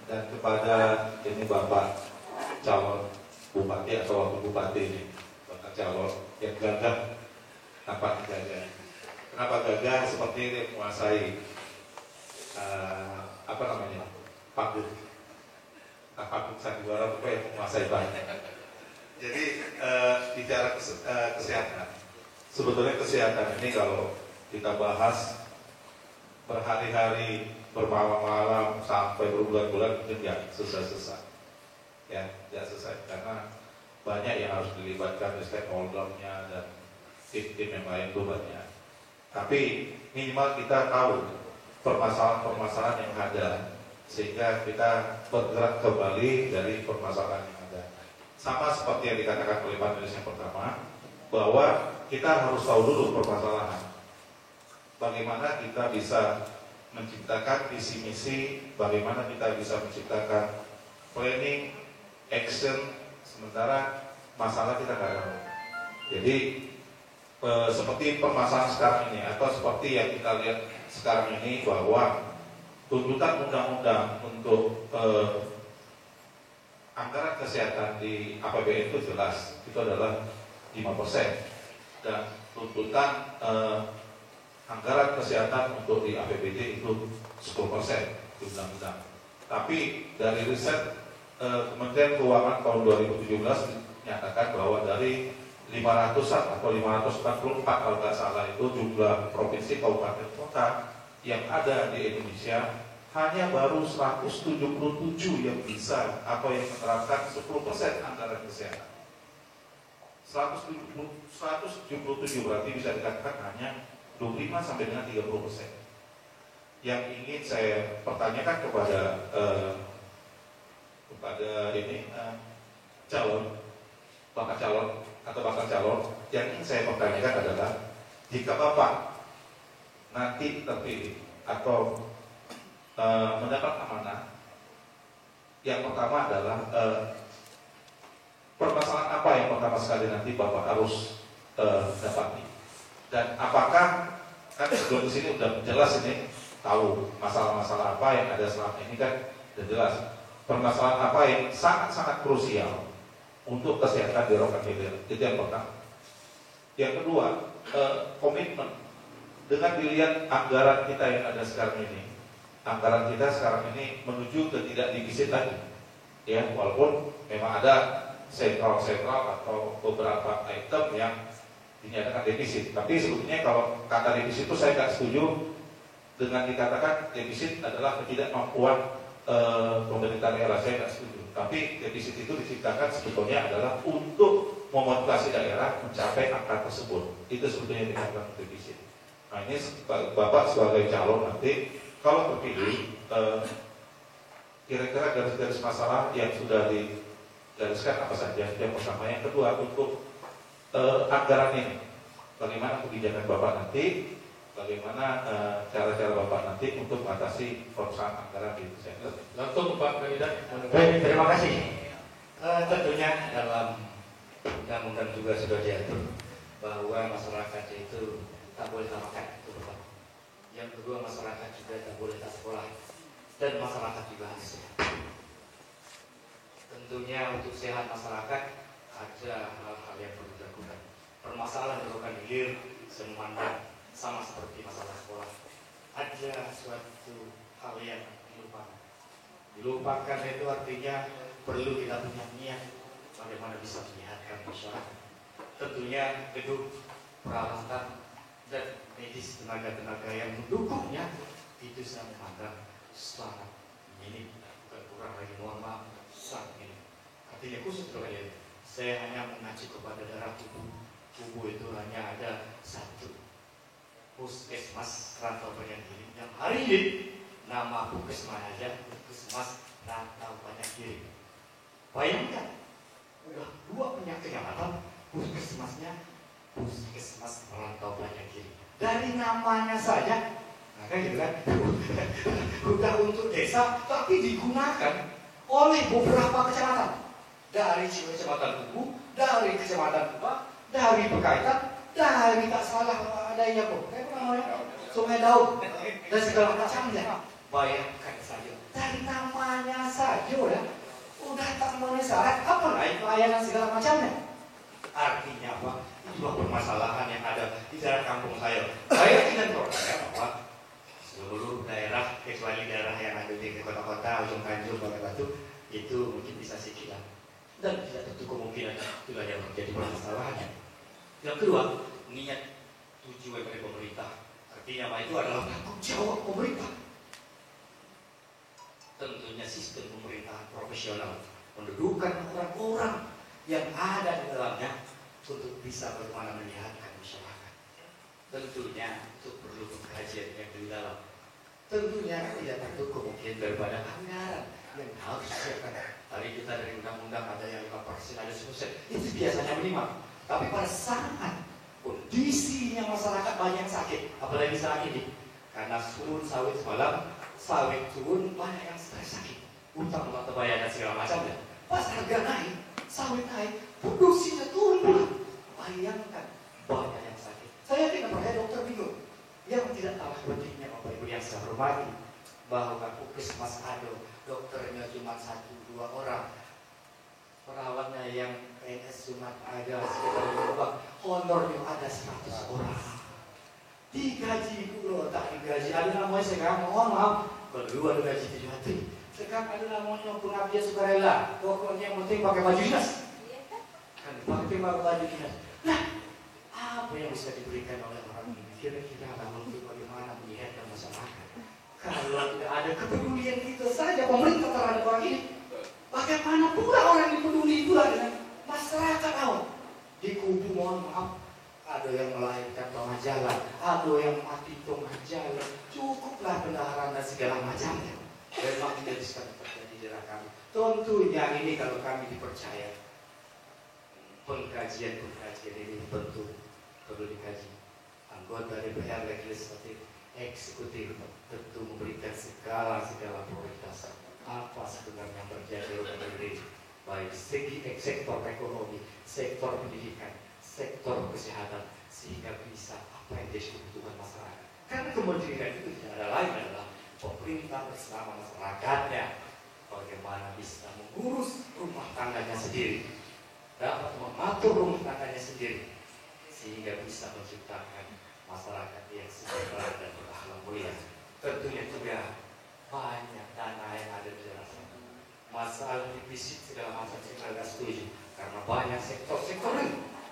dan kepada ini Bapak calon bupati atau wakil bupati ini, Bapak calon yang gagah nampak gagah. Kenapa gagah? Seperti ini menguasai panggung. Panggung sandiwara itu yang menguasai banyak. Jadi bicara kesehatan. Sebetulnya kesehatan ini kalau kita bahas berhari-hari, bermalam-malam sampai berbulan-bulan mungkin ya selesai. Ya, tidak selesai karena banyak yang harus dilibatkan di stakeholder-nya dan tim-tim yang lain itu banyak. Tapi minimal kita tahu permasalahan-permasalahan yang ada sehingga kita bergerak kembali dari permasalahan yang ada. Sama seperti yang dikatakan oleh panelis yang pertama, bahwa kita harus tahu dulu permasalahan. Bagaimana kita bisa menciptakan visi misi, bagaimana kita bisa menciptakan planning, action, sementara masalah kita nggak tahu. Jadi seperti permasalahan sekarang ini atau seperti yang kita lihat sekarang ini bahwa tuntutan undang-undang untuk anggaran kesehatan di APBN itu jelas itu adalah 5% dan tuntutan anggaran kesehatan untuk di APBD itu 10% di undang-undang. Tapi dari riset Kementerian Keuangan tahun 2017 menyatakan bahwa dari 500-an atau 544 kalau nggak salah itu jumlah provinsi, kabupaten, kota yang ada di Indonesia hanya baru 177 yang bisa atau yang menerapkan 10% anggaran kesehatan. 177 berarti bisa dikatakan hanya 25 sampai dengan 30%. Yang ingin saya pertanyakan kepada bakal calon yang ingin saya pertanyakan adalah jika Bapak nanti terpilih atau mendapat amanah, yang pertama adalah permasalahan apa yang pertama sekali nanti Bapak harus dapati, dan apakah kan sebelum di sini udah jelas ini tahu masalah-masalah apa yang ada selama ini kan udah jelas permasalahan apa yang sangat-sangat krusial untuk kesehatan di Rokan Hilir. Itu yang pertama. Yang kedua, komitmen. Dengan dilihat anggaran kita yang ada sekarang ini, anggaran kita sekarang ini menuju ke tidak defisit lagi. Ya, walaupun memang ada sentral-sentral atau beberapa item yang dinyatakan defisit. Tapi sebetulnya kalau kata defisit itu saya tidak setuju dengan dikatakan defisit adalah ketidakmampuan pemerintah daerah. Saya tidak setuju. Tapi defisit itu diciptakan sebetulnya adalah untuk memotivasi daerah mencapai angka tersebut. Itu sebetulnya dikatakan defisit. Nah ini Bapak sebagai calon nanti kalau terpilih, kira-kira garis-garis masalah yang sudah digariskan apa saja? Yang pertama, yang kedua untuk anggaran ini, bagaimana kebijakan Bapak nanti, bagaimana cara-cara Bapak nanti untuk mengatasi persoalan anggaran di kesehatan. Langsung Pak Kandidat. Baik, terima kasih. Tentunya dalam undang-undang juga sudah diatur bahwa masyarakat itu tak boleh tak makan, itu pertama. Yang kedua, masyarakat juga tak boleh tak sekolah, dan masyarakat juga harus sehat. Tentunya untuk sehat masyarakat ada hal-hal yang perlu dilakukan. Permasalahan di Rokan Hilir semua sama seperti masalah sekolah. Ada suatu hal yang dilupakan. Dilupakan itu artinya perlu kita punya niat bagaimana bisa menyehatkan masyarakat. Tentunya gedung, peralatan, dan medis, tenaga-tenaga yang mendukungnya itu saya memandang sangat minim, bukan kurang lagi, mohon maaf, sangat minim. Artinya khusus terkait saya hanya mengacu kepada darah tubuh itu hanya ada satu puskesmas Rantau Banyak Kiri yang hari ini nama puskesmas aja puskesmas Rantau Banyak Kiri. Bayangkan udah dua kecamatan puskesmasnya puskesmas Rantau Banyak Kiri. Dari namanya saja, nah kan gitu kan, udah untuk desa, tapi digunakan oleh beberapa kecamatan. Dari kecamatan Kubu, dari kecamatan Kubah, dari Bekaitan, dari tak salah adanya kok, kayak namanya Sungai Daun dan segala macamnya. Bayangkan saja, dari namanya saja udah tak memenuhi syarat, apa naik pelayanan segala macamnya. Artinya apa? Itulah permasalahan yang ada di daerah kampung saya. Saya ingin bertanya bahwa seluruh daerah kecuali daerah yang ada di kota-kota Ujung Tanjung, Bangka Batu itu mungkin bisa sekian dan tidak tentu kemungkinan itulah yang menjadi permasalahannya. Yang kedua, niat tujuan dari pemerintah. Artinya apa? Itu adalah tanggung jawab pemerintah. Tentunya sistem pemerintahan profesional mendudukan orang-orang yang ada di dalamnya untuk bisa bagaimana menyehatkan masyarakat. Tentunya itu perlu kajian yang lebih dalam. Tentunya tidak tertutup kemungkinan daripada anggaran yang harus disiapkan. Tadi kita dari undang-undang ada yang 5%, ada 10%, itu biasanya minimal. Tapi pada saat kondisinya masyarakat banyak sakit, apalagi saat ini, karena turun sawit semalam, sawit turun banyak yang stres sakit, utang tak terbayar dan segala macamnya. Pas harga naik, sawit naik, produksinya turun pula. Bayangkan banyak yang sakit. Saya tidak percaya dokter bingung. Yang tidak kalah pentingnya Bapak Ibu yang saya hormati, bahwa puskesmas ada dokternya cuma 1-2 orang, perawatnya yang PNS cuma ada sekitar 5 orang, honornya ada 100 orang. Digaji pula tak digaji. Ada namanya sekarang, mohon maaf, kedua ada gaji 7 hari. Sekarang ada namanya pengabdian sukarela. Pokoknya yang penting pakai baju dinas. Kan pakai baju dinas. Nah, apa yang bisa diberikan oleh orang ini? Kira-kira untuk bagaimana menyehatkan masyarakat? Kalau tidak ada kepedulian kita saja pemerintah terhadap orang ini, bagaimana pula orang dipeduli pula dengan masyarakat awam? Di kubu mohon maaf, ada yang melahirkan tengah jalan, ada yang mati tengah jalan. Cukuplah bendaharaan dan segala macamnya. Memang tidak bisa terjadi di daerah kami. Tentunya ini kalau kami dipercaya, pengkajian ini tentu perlu dikaji. Anggota DPR legislatif, eksekutif tentu memberikan segala prioritas apa sebenarnya yang terjadi oleh negeri, baik segi sektor ekonomi, sektor pendidikan, sektor kesehatan, sehingga bisa apa yang jadi kebutuhan masyarakat. Karena kementerian itu tidak ada lain adalah pemerintah bersama masyarakatnya bagaimana bisa mengurus rumah tangganya sendiri, dapat mengatur rumah tangganya sendiri, sehingga bisa menciptakan masyarakat yang sejahtera dan berakhlak mulia. Tentunya juga banyak dana yang ada di dalam sana. Masalah defisit segala macam saya tidak setuju, karena banyak sektor-sektor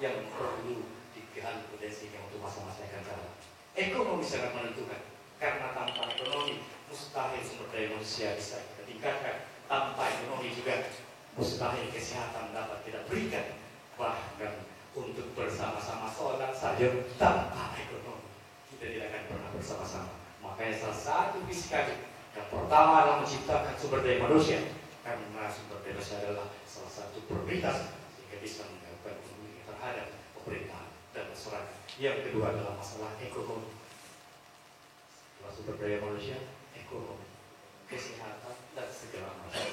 yang perlu digali potensinya untuk masa-masa yang akan datang. Ekonomi sangat menentukan, karena tanpa ekonomi mustahil sumber daya manusia bisa kita tingkatkan. Tanpa ekonomi juga mustahil kesehatan dapat kita berikan. Bahkan untuk bersama-sama sholat saja tanpa ekonomi kita tidak akan pernah bersama-sama. Makanya salah satu visi kami yang pertama adalah menciptakan sumber daya manusia, karena sumber daya manusia adalah salah satu prioritas sehingga bisa mengembangkan ekonomi terhadap pemerintahan dan masyarakat. Yang kedua adalah masalah ekonomi. Setelah sumber daya manusia, ekonomi, kesehatan dan segala macam.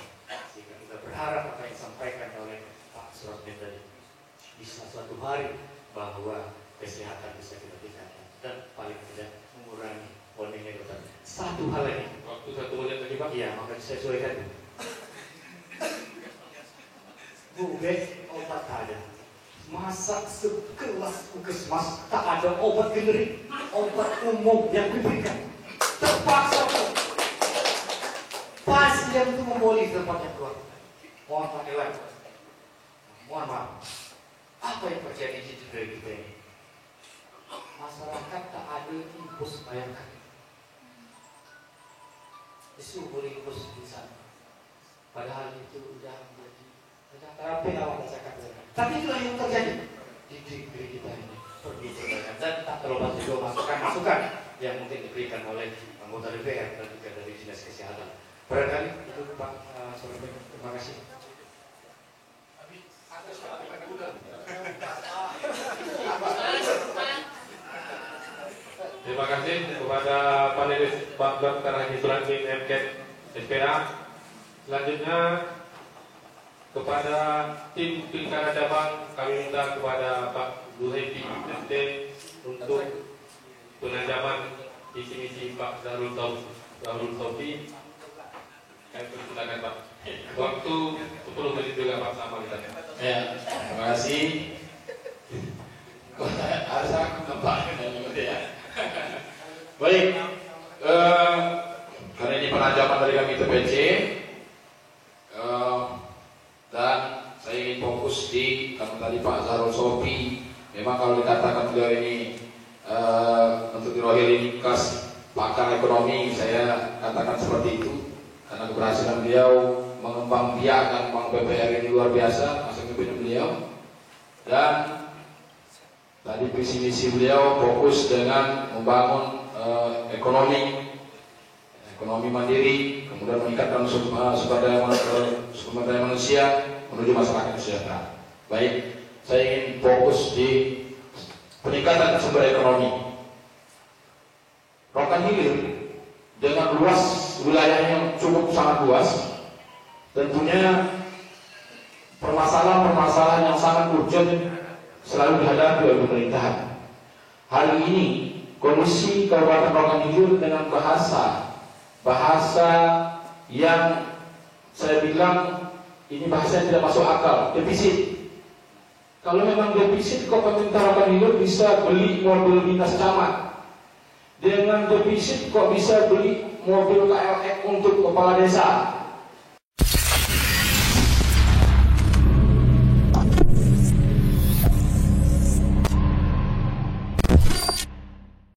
Sehingga kita berharap apa yang disampaikan oleh Pak Suratmin tadi bisa suatu hari bahwa kesehatan bisa kita tingkatkan dan paling tidak mengurangi warningnya dokter. Satu hal lagi, waktu 1 menit lagi Pak. Iya, maka disesuaikan. Bukan obat ada. Masa sekelas puskesmas tak ada obat generik, obat umum yang diberikan. Terpaksa pasien itu memboli tempatnya keluar. Mohon Pak Dewan, mohon maaf. Apa yang terjadi di negeri kita ini? Masyarakat tak ada impus bayangkan. Disuruh impus di sana. Padahal itu sudah menjadi terapi awal masyarakat. Tapi itulah yang terjadi di negeri kita ini. Perlu diperbaiki dan tak terlepas juga masukan-masukan yang mungkin diberikan oleh anggota DPR dan juga dari dinas kesehatan. Barangkali itu Pak Suratmin, terima kasih. Terima kasih kepada panelis Pak Dr. Haji Suratmin MKet SPA. Selanjutnya kepada tim Pilkada Cabang kami minta kepada Pak Zuhaidi MT untuk penajaman visi misi Pak Zahrul Taufi. Kami persilakan Pak. Waktu 10 menit juga Pak sama kita. Ya, terima kasih. Harus aku nampaknya ya. Baik, karena ini penajaman dari kami TPC, dan saya ingin fokus di karena tadi Pak Zahrul Sofi. Memang kalau dikatakan beliau ini untuk Rohil ini khas pakar ekonomi, saya katakan seperti itu karena keberhasilan beliau mengembang biakan Bank BPR ini luar biasa masa kepemimpinan beliau. Dan tadi visi misi beliau fokus dengan membangun ekonomi mandiri, kemudian meningkatkan sumber daya manusia menuju masyarakat sejahtera. Baik, saya ingin fokus di peningkatan sumber ekonomi. Rokan Hilir dengan luas wilayahnya yang cukup sangat luas, tentunya permasalahan-permasalahan yang sangat urgent selalu dihadapi oleh pemerintahan. Hari ini kondisi Kabupaten Rokan Hilir dengan bahasa yang saya bilang ini bahasa yang tidak masuk akal, defisit. Kalau memang defisit, kok pemerintah Rokan Hilir bisa beli mobil dinas camat? Dengan defisit kok bisa beli mobil KLX untuk kepala desa?